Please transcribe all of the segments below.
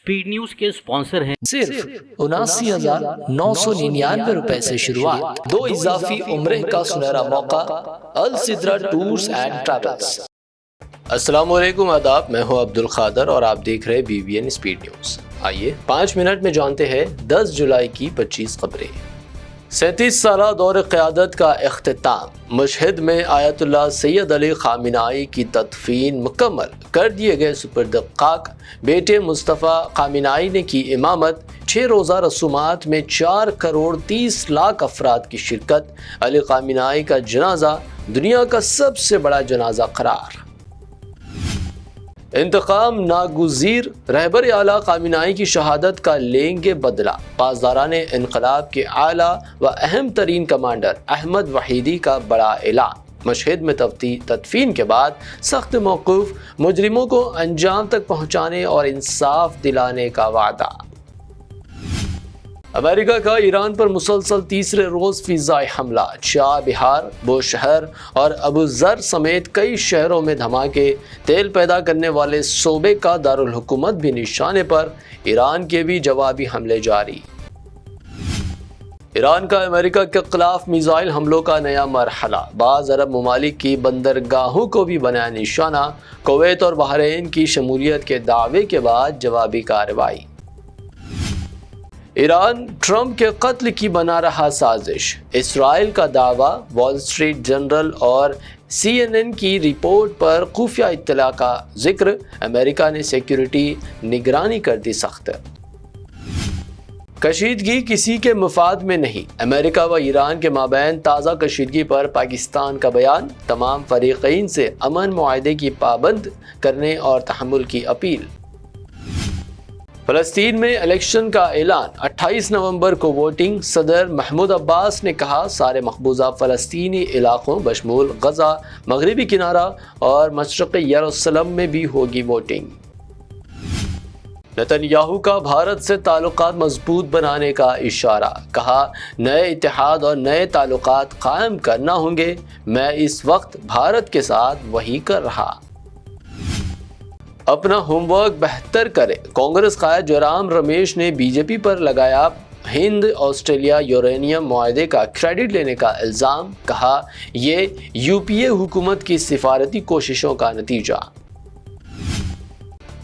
Speed news के sponsor हैं सिर्फ 79,999 रुपए से शुरुआत, 2 इजाफी उम्रे का सुनहरा मौका। अल सिद्रा टूर्स एंड ट्रैवल्स। अस्सलाम वालेकुम, आदाब। मैं हूं अब्दुल खादर और आप देख रहे हैं BBN स्पीड न्यूज। आइए 5 मिनट में जानते हैं 10 जुलाई की 25 खबरें। 37 साला दौर क़यादत का इख्तिताम। मशहद में आयतुल्लाह सैयद अली ख़ामिनाई की तदफीन मुकम्मल कर दिए गए सुपर्द खाक। बेटे मुस्तफ़ा ख़ामिनाई ने की इमामत। 6 रोज़ा रसूमात में 4 करोड़ 30 लाख अफराद की शिरकत। अली ख़ामिनाई का जनाजा दुनिया का सबसे बड़ा जनाजा करार। इंतकाम नागुज़ीर, रहबर आला ख़ामिनाई की शहादत का लेंगे बदला। पासदारान इनकलाब के आला व अहम तरीन कमांडर अहमद वहीदी का बड़ा ऐलान। मशहद में तदफीन के बाद सख्त मौक़ूफ़, मुजरिमों को अंजाम तक पहुँचाने और इंसाफ दिलाने का वादा। अमेरिका का ईरान पर मुसलसल तीसरे रोज़ फ़िज़ाई हमला। शाह बिहार, बोशहर और अबू ज़र समेत कई शहरों में धमाके। तेल पैदा करने वाले सूबे का दारुल हुकूमत भी निशाने पर। ईरान के भी जवाबी हमले जारी। ईरान का अमेरिका के खिलाफ मिसाइल हमलों का नया मरहला। बाज़ अरब ममालिक की बंदरगाहों को भी बनाया निशाना। कुवैत और बहरीन की शमूलियत के दावे के बाद जवाबी कार्रवाई। ईरान ट्रंप के कत्ल की बना रहा साजिश। इसराइल का दावा। वॉल स्ट्रीट जर्नल और CNN की रिपोर्ट पर खुफिया इत्तला का जिक्र। अमेरिका ने सिक्योरिटी निगरानी कर दी सख्त। कशीदगी किसी के मफाद में नहीं। अमेरिका व ईरान के माबैन ताज़ा कशीदगी पर पाकिस्तान का बयान। तमाम फरीक़ैन से अमन मुआहदे की पाबंद करने और तहम्मुल की अपील। फ़लस्तीन में इलेक्शन का ऐलान। 28 नवंबर को वोटिंग। सदर महमूद अब्बास ने कहा सारे मकबूजा फ़लस्तीनी इलाकों बशमूल गज़ा, मगरबी किनारा और मशरिक़ यरूशलेम में भी होगी वोटिंग। नेतन्याहू का भारत से ताल्लुकात मजबूत बनाने का इशारा। कहा नए इत्तेहाद और नए ताल्लुकात कायम करना होंगे। मैं इस वक्त भारत के साथ वही कर रहा। अपना होमवर्क बेहतर करें। कांग्रेस कायद जयराम रमेश ने बीजेपी पर लगाया हिंद ऑस्ट्रेलिया यूरेनियम मुआहदे का क्रेडिट लेने का इल्ज़ाम। कहा ये UPA हुकूमत की सिफारती कोशिशों का नतीजा।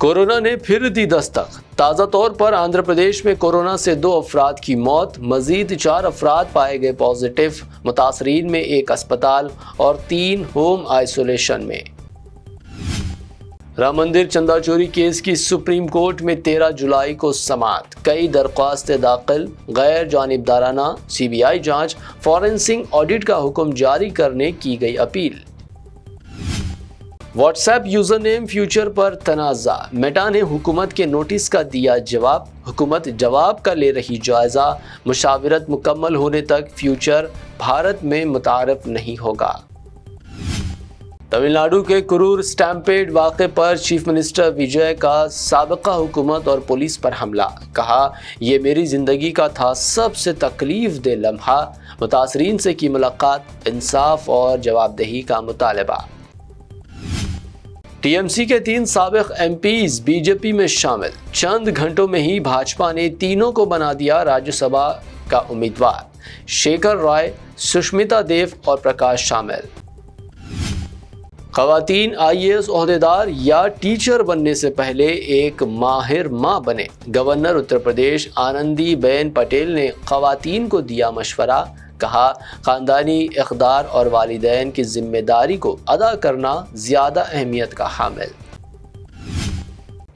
कोरोना ने फिर दी दस्तक। ताज़ा तौर पर आंध्र प्रदेश में कोरोना से 2 अफराद की मौत। मजीद 4 अफराद पाए गए पॉजिटिव। मुतासरीन में 1 अस्पताल और 3 होम आइसोलेशन में। राम मंदिर चंदा चोरी केस की सुप्रीम कोर्ट में 13 जुलाई को समाअत। कई दरख्वास्तें दाखिल। गैर जानिबदाराना CBI जांच, फॉरेंसिक ऑडिट का हुक्म जारी करने की गई appeal. WhatsApp user name future पर तनाज़ा। मेटा ने हुकूमत के नोटिस का दिया जवाब। हुकूमत जवाब का ले रही जायजा। मुशावरत मुकम्मल होने तक फ्यूचर भारत में मुतारफ नहीं होगा। तमिलनाडु के कुरूर स्टैम्पेड वाक़े पर चीफ मिनिस्टर विजय का साबिका हुकूमत और पुलिस पर हमला। कहा यह मेरी ज़िंदगी का था सबसे तकलीफ दे लम्हा। मुतासरीन से की मुलाकात। इंसाफ और जवाबदेही का मुतालबा। TMC के 3 साबिक MPs बीजेपी में शामिल। चंद घंटों में ही भाजपा ने तीनों को बना दिया राज्यसभा का उम्मीदवार। शेखर राय, सुष्मिता देव और प्रकाश शामिल। ख़वातीन IAS ओहदेदार या टीचर बनने से पहले एक माहिर माँ बने। गवर्नर उत्तर प्रदेश आनंदी बेन पटेल ने ख़वातीन को दिया मशवरा। कहा ख़ानदानी इक़दार और वालिदैन की जिम्मेदारी को अदा करना ज़्यादा अहमियत का हामिल।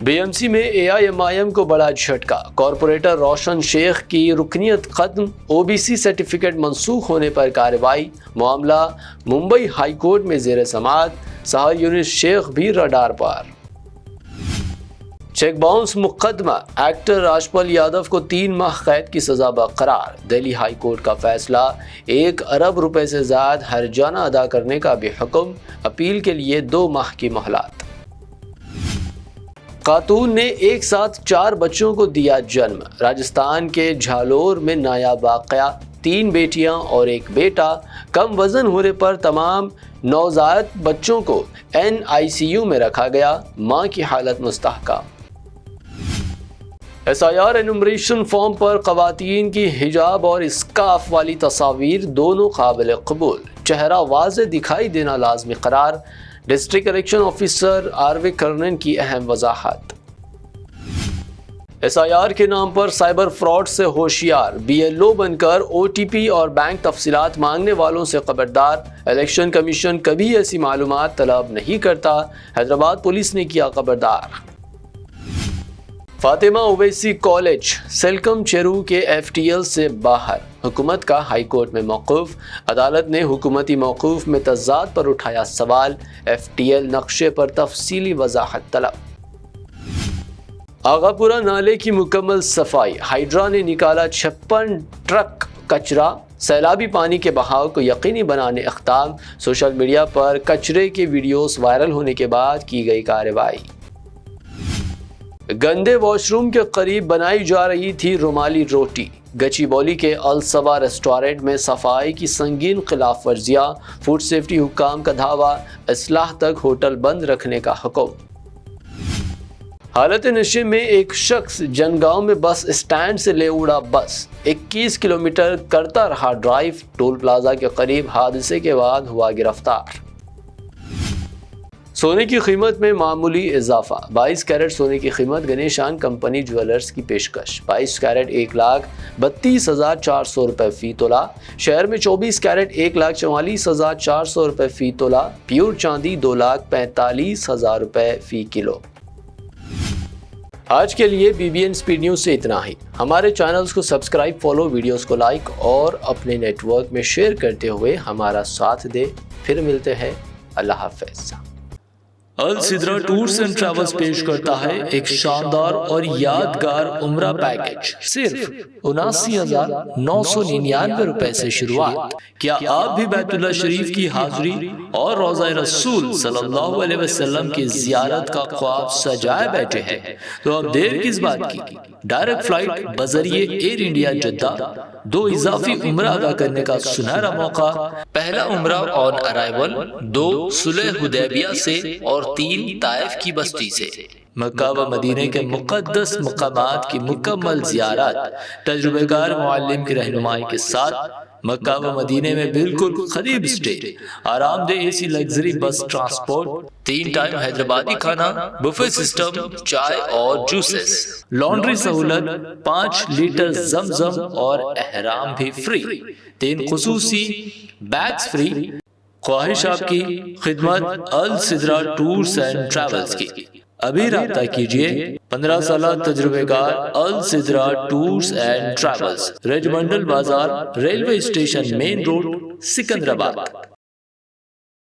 BMC में AIMIM को बड़ा झटका। कॉरपोरेटर रोशन शेख की रुकनियत खत्म। OBC सर्टिफिकेट मंसूख होने पर कार्रवाई। मामला मुंबई हाई कोर्ट में ज़ेर समाअत। सहर यूनिस शेख भी रडार पर। चेक बाउंस मुकदमा। एक्टर राजपाल यादव को 3 माह कैद की सजा बरकरार। दिल्ली हाई कोर्ट का फैसला। 1 अरब रुपए से ज़्यादा हर्जाना अदा करने का भी हुक्म। अपील के लिए 2 माह की मोहलत। खातून ने एक साथ 4 बच्चों को दिया जन्म। राजस्थान के झालोर में नायाब वाक़या। 3 बेटियां और 1 बेटा। कम वजन होने पर तमाम नवजात बच्चों को NICU में रखा गया। मां की हालत मुस्तहकम। SIR انومریشن فارم پر خواتین کی حجاب اور اسکارف والی تصاویر دونوں قابل قبول، چہرہ واضح دکھائی دینا لازمی قرار، ڈسٹرکٹ الیکشن آفیسر RV کرنن کی اہم وضاحت۔ SIR کے نام پر سائبر فراڈ سے ہوشیار، BLO بن کر OTP اور بینک تفصیلات مانگنے والوں سے خبردار، الیکشن کمیشن کبھی ایسی معلومات طلب نہیں کرتا، حیدرآباد پولیس نے کیا خبردار۔ فاطمہ اویسی کالج سیلکم چیرو کے FTL سے باہر، حکومت کا ہائی کورٹ میں موقف، عدالت نے حکومتی موقف میں تضاد پر اٹھایا سوال، FTL نقشے پر تفصیلی وضاحت طلب۔ آغاپورہ نالے کی مکمل صفائی، ہائیڈرا نے نکالا 56 ٹرک کچرا، سیلابی پانی کے بہاؤ کو یقینی بنانے اقدام، سوشل میڈیا پر کچرے کے ویڈیوز وائرل ہونے کے بعد کی گئی کارروائی۔ گندے واش روم کے قریب بنائی جا رہی تھی رومالی روٹی، گچی بولی کے الصبا ریسٹورنٹ میں صفائی کی سنگین خلاف ورزیاں، فوڈ سیفٹی حکام کا دعویٰ، اصلاح تک ہوٹل بند رکھنے کا حکم۔ حالت نشے میں ایک شخص جنگاؤں میں بس اسٹینڈ سے لے اڑا بس، 21 کلومیٹر کرتا رہا ڈرائیو، ٹول پلازا کے قریب حادثے کے بعد ہوا گرفتار۔ سونے کی قیمت میں معمولی اضافہ، 22 کیرٹ سونے کی قیمت گنیشان کمپنی جویلرز کی پیشکش، 22 کیرٹ 1,32,400 روپے فی تولہ، شہر میں 24 کیرٹ 1,44,400 روپے فی تولہ، پیور چاندی 2,45,000 روپے فی کلو۔ آج کے لیے BBN اسپیڈ نیوز سے اتنا ہی۔ ہمارے چینلز کو سبسکرائب، فالو، ویڈیوز کو لائک اور اپنے نیٹ ورک میں شیئر کرتے ہوئے ہمارا ساتھ دے۔ پھر ملتے ہیں، اللہ حافظ۔ السدرا ٹورز اینڈ ٹریولز پیش کرتا ہے ایک شاندار اور یادگار عمرہ پیکج، صرف 79,999 روپے سے شروعات۔ کیا آپ بھی بیت اللہ شریف کی حاضری اور روضہ رسول صلی اللہ علیہ وسلم کی زیارت کا خواب سجائے بیٹھے ہیں؟ تو اب دیر کس بات کی، ڈائریکٹ فلائٹ بذریعے ایئر انڈیا جدہ، 2 اضافی عمرہ ادا کرنے کا سنہرا موقع، پہلا عمرہ آن ارائیول، 2 صلح حدیبیہ سے اور 3 طائف کی بستی سے، مکہ و مدینے کے مقدس مقامات کی مکمل زیارت، تجربہ کار معلم کی رہنمائی کے ساتھ، مکہ و مدینے میں بالکل قریب اسٹے، آرام دہ AC لگژری بس ٹرانسپورٹ، 3 ٹائم حیدرآبادی کھانا، بفے سسٹم، چائے اور جوسز، لانڈری سہولت، 5 لیٹر زمزم اور احرام بھی فری، 3 خصوصی بیگز فری۔ خواہش آپ کی خدمت السدرا ٹورز اینڈ ٹریولز کی، ابھی رابطہ کیجئے۔ 15 سالہ تجربے کار السدرا ٹورز اینڈ ٹریولز، رج منڈل بازار، railway station main road, Secunderabad.